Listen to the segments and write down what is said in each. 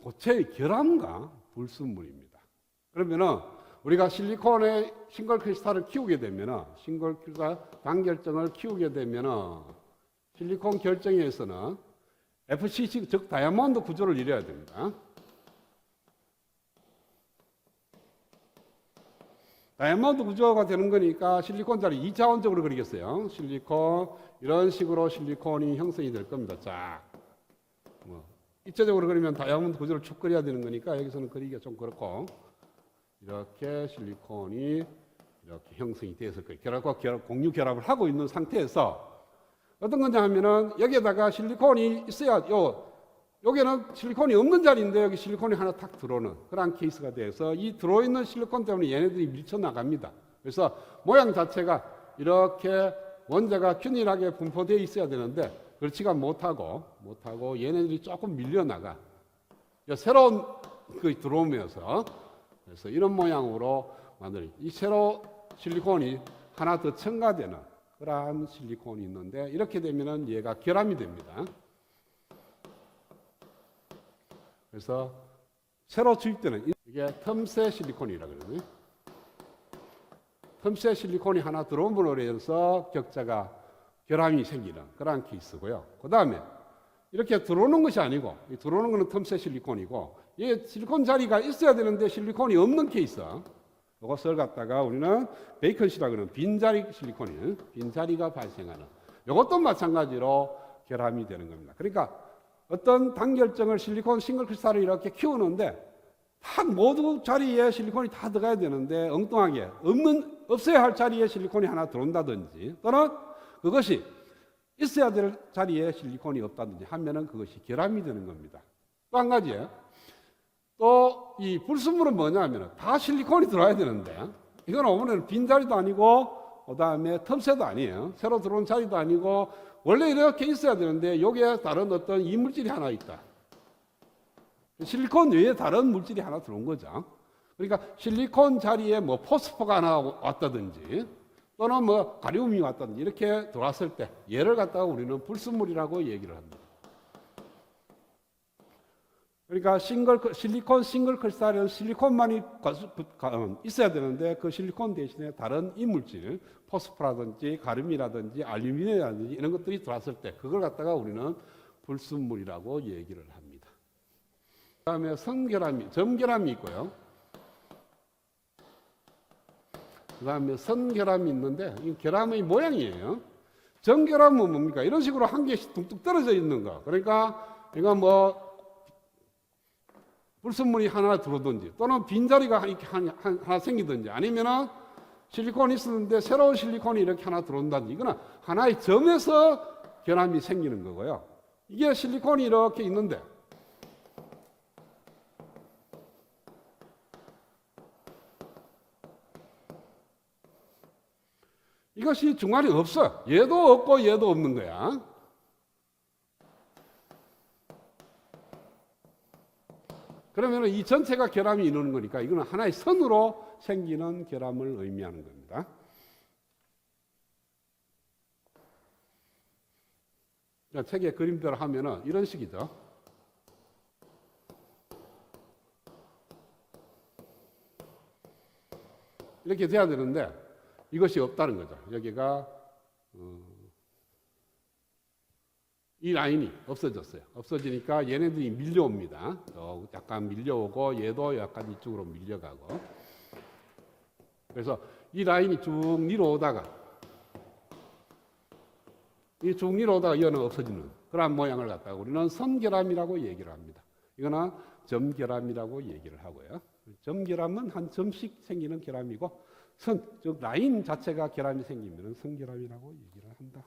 고체의 결함과 불순물입니다. 그러면은 우리가 실리콘의 싱글 크리스탈을 키우게 되면은 싱글 크리스탈 단결정을 키우게 되면은 실리콘 결정에서는 FCC 즉 다이아몬드 구조를 이뤄야 됩니다. 다이아몬드 구조가 되는 거니까 실리콘 자리 2차원적으로 그리겠어요. 실리콘 이런 식으로 실리콘이 형성이 될 겁니다. 자, 입체적으로 그리면 다이아몬드 구조를 쭉 그려야 되는 거니까 여기서는 그리기가 좀 그렇고 이렇게 실리콘이 이렇게 형성이 돼서 결합과 공유 결합을 하고 있는 상태에서 어떤 거냐 하면은 여기에다가 실리콘이 있어야 여기는 실리콘이 없는 자리인데 여기 실리콘이 하나 탁 들어오는 그런 케이스가 돼서 이 들어있는 실리콘 때문에 얘네들이 밀쳐나갑니다. 그래서 모양 자체가 이렇게 원자가 균일하게 분포되어 있어야 되는데 그렇지가 못하고 얘네들이 조금 밀려나가. 새로운 그 들어오면서 그래서 이런 모양으로 만들. 이 새로 실리콘이 하나 더 첨가되는 그러한 실리콘이 있는데 이렇게 되면은 얘가 결함이 됩니다. 그래서 새로 주입되는 이게 틈새 실리콘이라고 그러거든요. 틈새 실리콘이 하나 들어옴으로 인해서 격자가 결함이 생기는 그러한 케이스고요. 그 다음에 이렇게 들어오는 것이 아니고 들어오는 것은 틈새 실리콘이고 이 실리콘 자리가 있어야 되는데 실리콘이 없는 케이스. 이것을 갖다가 우리는 베이컨시라고 하는 빈자리 실리콘이 빈자리가 발생하는 이것도 마찬가지로 결함이 되는 겁니다. 그러니까 어떤 단결정을 실리콘 싱글 크리스탈을 이렇게 키우는데 딱 모두 자리에 실리콘이 다 들어가야 되는데 엉뚱하게 없어야 할 자리에 실리콘이 하나 들어온다든지 또는 그것이 있어야 될 자리에 실리콘이 없다든지 하면은 그것이 결함이 되는 겁니다. 또 한 가지예요. 또 이 불순물은 뭐냐 하면 다 실리콘이 들어와야 되는데 이건 오면은 빈자리도 아니고 그 다음에 틈새도 아니에요. 새로 들어온 자리도 아니고 원래 이렇게 있어야 되는데 여기에 다른 어떤 이물질이 하나 있다. 실리콘 외에 다른 물질이 하나 들어온 거죠. 그러니까 실리콘 자리에 뭐 포스포가 하나 왔다든지 또는 뭐 가리움이 왔다든지 이렇게 들어왔을 때 얘를 갖다가 우리는 불순물이라고 얘기를 합니다. 그러니까 실리콘 싱글 크리스탈은 실리콘만이 있어야 되는데 그 실리콘 대신에 다른 이물질, 포스포라든지 가륨이라든지 알루미늄이라든지 이런 것들이 들어왔을 때 그걸 갖다가 우리는 불순물이라고 얘기를 합니다. 그 다음에 점결함이 있고요. 그 다음에 선결함이 있는데 이 결함의 모양이에요. 점결함은 뭡니까? 이런 식으로 한 개씩 뚝뚝 떨어져 있는 거. 그러니까 이거 뭐 불순물이 하나 들어오든지 또는 빈자리가 이렇게 하나 생기든지 아니면은 실리콘이 있었는데 새로운 실리콘이 이렇게 하나 들어온다든지 이거는 하나의 점에서 결함이 생기는 거고요. 이게 실리콘이 이렇게 있는데 이것이 중간에 없어. 얘도 없고 얘도 없는 거야. 그러면 이 전체가 결함이 이루는 거니까 이거는 하나의 선으로 생기는 결함을 의미하는 겁니다. 책에 그림대로 하면은 이런 식이죠. 이렇게 돼야 되는데 이것이 없다는 거죠. 여기가 이 라인이 없어졌어요. 없어지니까 얘네들이 밀려옵니다. 약간 밀려오고 얘도 약간 이쪽으로 밀려가고 그래서 이 라인이 쭉 밀어오다가 얘는 없어지는 그런 모양을 갖다가 우리는 선결함이라고 얘기를 합니다. 이거는 점결함이라고 얘기를 하고요. 점결함은 한 점씩 생기는 결함이고 즉 라인 자체가 결함이 생기면 선결함이라고 얘기를 한다.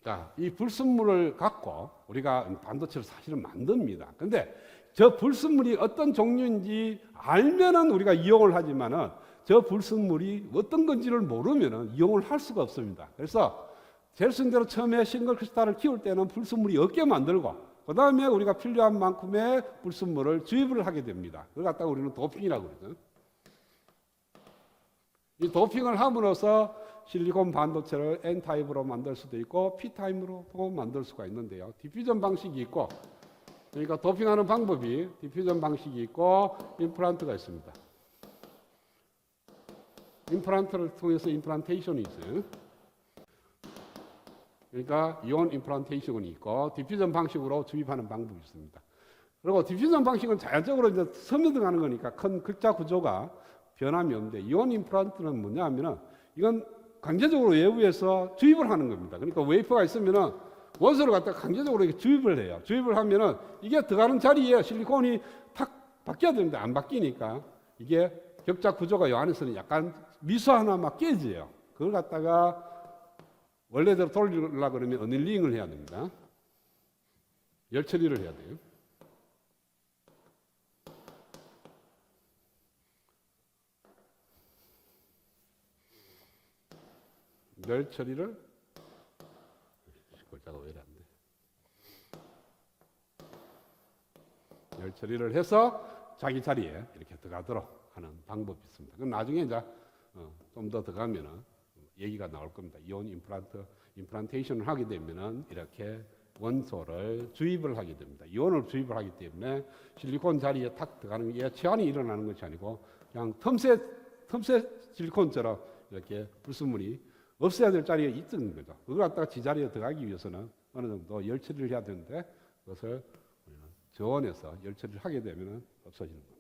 자, 이 불순물을 갖고 우리가 반도체를 사실은 만듭니다. 근데 저 불순물이 어떤 종류인지 알면은 우리가 이용을 하지만은 저 불순물이 어떤 건지를 모르면은 이용을 할 수가 없습니다. 그래서 젤슨대로 처음에 싱글 크리스탈을 키울 때는 불순물이 없게 만들고 그 다음에 우리가 필요한 만큼의 불순물을 주입을 하게 됩니다. 그걸 갖다가 우리는 도핑이라고 그러죠. 이 도핑을 함으로써 실리콘 반도체를 N타입으로 만들 수도 있고 P타입으로도 만들 수가 있는데요. 디퓨전 방식이 있고, 그러니까 도핑하는 방법이 디퓨전 방식이 있고 임플란트가 있습니다. 임플란트를 통해서 임플란테이션이 있어요. 그러니까 이온 임플란테이션이 있고 디퓨전 방식으로 주입하는 방법이 있습니다. 그리고 디퓨전 방식은 자연적으로 이제 스며들어가는 거니까 큰 글자 구조가 변함이 없는데, 이온 임플란트는 뭐냐 하면은 이건 강제적으로 외부에서 주입을 하는 겁니다. 그러니까 웨이퍼가 있으면은 원소를 갖다 강제적으로 이렇게 주입을 해요. 주입을 하면은 이게 들어가는 자리에 실리콘이 탁 바뀌어야 되는데 안 바뀌니까 이게 격자 구조가 이 안에서는 약간 미소 하나만 깨져요. 그걸 갖다가 원래대로 돌리려고 그러면 어닐링을 해야 됩니다. 열 처리를 해야 돼요. 열 처리를, 글자가 왜 이래 안 돼? 열 처리를 해서 자기 자리에 이렇게 들어가도록 하는 방법이 있습니다. 그럼 나중에 이제 좀 더 들어가면은 얘기가 나올 겁니다. 이온 임플란테이션을 하게 되면은 이렇게 원소를 주입을 하게 됩니다. 이온을 주입을 하기 때문에 실리콘 자리에 탁 들어가는 게 치환이 일어나는 것이 아니고 그냥 틈새 실리콘처럼 이렇게 불순물이 없어야 될 자리에 있는 거죠. 그걸 갖다가 지자리에 들어가기 위해서는 어느 정도 열 처리를 해야 되는데 그것을 저온에서 열 처리를 하게 되면 없어지는 겁니다.